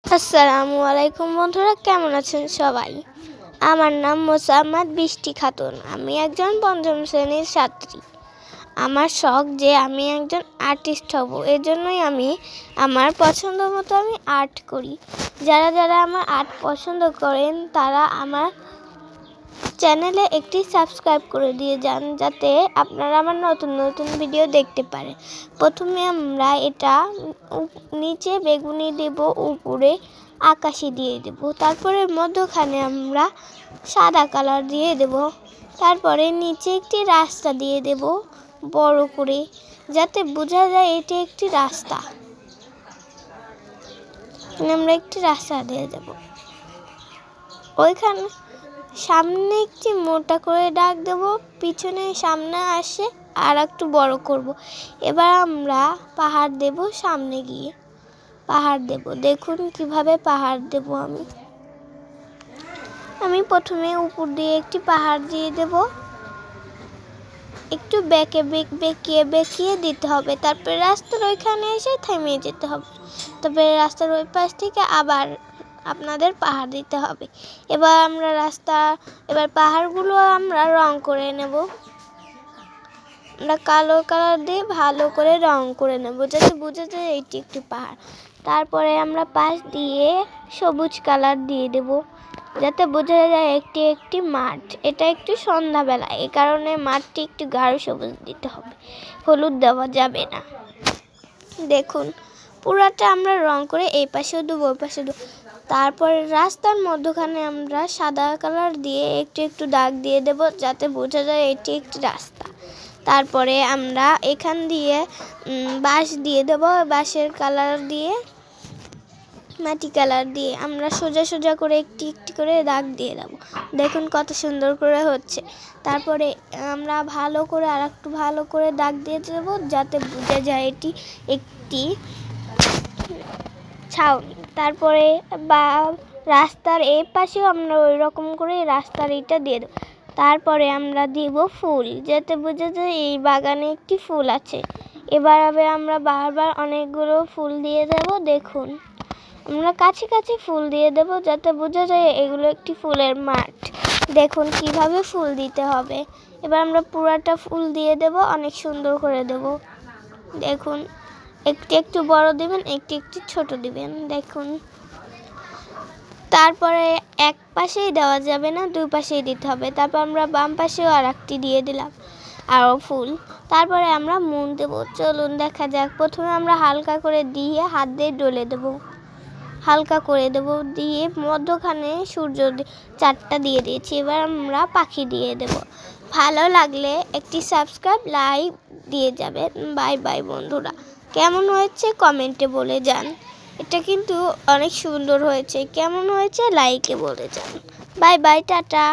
আসসালামু আলাইকুম বন্ধুরা, কেমন আছেন সবাই? আমার নাম মোসাম্মদ বৃষ্টি খাতুন। আমি একজন পঞ্চম শ্রেণীর ছাত্রী। আমার শখ যে আমি একজন আর্টিস্ট হব। এজন্যই আমি আমার পছন্দ মতো আমি আর্ট করি। যারা যারা আমার আর্ট পছন্দ করেন তারা আমার চ্যানেলে একটি সাবস্ক্রাইব করে দিয়ে যান, যাতে আপনারা আমার নতুন নতুন ভিডিও দেখতে পারেন। প্রথমে আমরা এটা নিচে বেগুনি দেব, উপরে আকাশি দিয়ে দেব, তারপরে মধ্যখানে আমরা সাদা কালার দিয়ে দেব, তারপরে নিচে একটি রাস্তা দিয়ে দেব বড় করে, যাতে বোঝা যায় এটি একটি রাস্তা। আমরা একটি রাস্তা দিয়ে দেব। ওইখানে সামনে একটি মোটা করে দাগ দেব, পিছনে সামনে আসে আর একটু বড় করব। এবার আমরা পাহাড় দেব, সামনে গিয়ে পাহাড় দেব। দেখুন কিভাবে পাহাড় দেব। আমি প্রথমে উপর দিয়ে একটি পাহাড় দিয়ে দেব, একটু বেঁকিয়ে দিতে হবে। তারপরে রাস্তার ওইখানে এসে থেমে যেতে হবে। তারপরে রাস্তার ওই পাশ থেকে আবার আপনাদের পাহাড় দিতে হবে। এবার পাহাড়গুলো আমরা রং করে নেব। আমরা কালো কালার দিয়ে ভালো করে রং করে নেব, যাতে বোঝা যায় এটি একটি পাহাড়। তারপরে আমরা পাশ দিয়ে সবুজ কালার দিয়ে দেব, যাতে বোঝা যায় একটি একটি মাঠ। এটা একটু সন্ধ্যাবেলা, এই কারণে মাঠটি একটু গাঢ় সবুজ দিতে হবে, হলুদ দেওয়া যাবে না। দেখুন পুরাটা আমরা রং করে এই পাশেও দেবো, ওই পাশে দেবো। তারপরে রাস্তার মধ্যখানে আমরা সাদা কালার দিয়ে একটু একটু দাগ দিয়ে দেব, যাতে বোঝা যায় এটি একটি রাস্তা। তারপরে আমরা এখান দিয়ে বাঁশ দিয়ে দেবো, বাঁশের কালার দিয়ে মাটি কালার দিয়ে আমরা সোজা সোজা করে একটি একটি করে দাগ দিয়ে দেবো। দেখুন কত সুন্দর করে হচ্ছে। তারপরে আমরা ভালো করে আর একটু ভালো করে দাগ দিয়ে দেবো, যাতে বোঝা যায় এটি একটি ছাউনি। তারপরে রাস্তার এই পাশেও আমরা ওই রকম করে রাস্তার এইটা দিয়ে দেবো। তারপরে আমরা দিব ফুল, যাতে বোঝা যায় এই বাগানে একটি ফুল আছে। এবার আমরা বারবার অনেকগুলো ফুল দিয়ে দেব। দেখুন আমরা কাছে কাছে ফুল দিয়ে দেব, যাতে বোঝা যায় এগুলো একটি ফুলের মাঠ। দেখুন কিভাবে ফুল দিতে হবে। এবার আমরা পুরাটা ফুল দিয়ে দেব, অনেক সুন্দর করে দেব। দেখুন একটু একটু বড় দিবেন, একটু একটু ছোট দিবেন। দেখুন তারপরে এক পাশেই দেওয়া যাবে না, দুই পাশেই দিতে হবে। তারপর আমরা বাম পাশেও আর একটি দিয়ে দিলাম আরও ফুল। তারপরে আমরা মন দেব। চলুন দেখা যাক। প্রথমে আমরা হালকা করে দিয়ে হাত দিয়ে ডলে দেব, হালকা করে দেব, দিয়ে মধ্যখানে সূর্য চারটা দিয়ে দিয়েছি। এবার আমরা পাখি দিয়ে দেব। ভালো লাগলে একটি সাবস্ক্রাইব, লাইক দিয়ে যাবেন। বাই বাই বন্ধুরা। কেমন হয়েছে কমেন্টে বলে যান। এটা কিন্তু অনেক সুন্দর হয়েছে। কেমন হয়েছে লাইকে বলে যান। Bye bye, tata.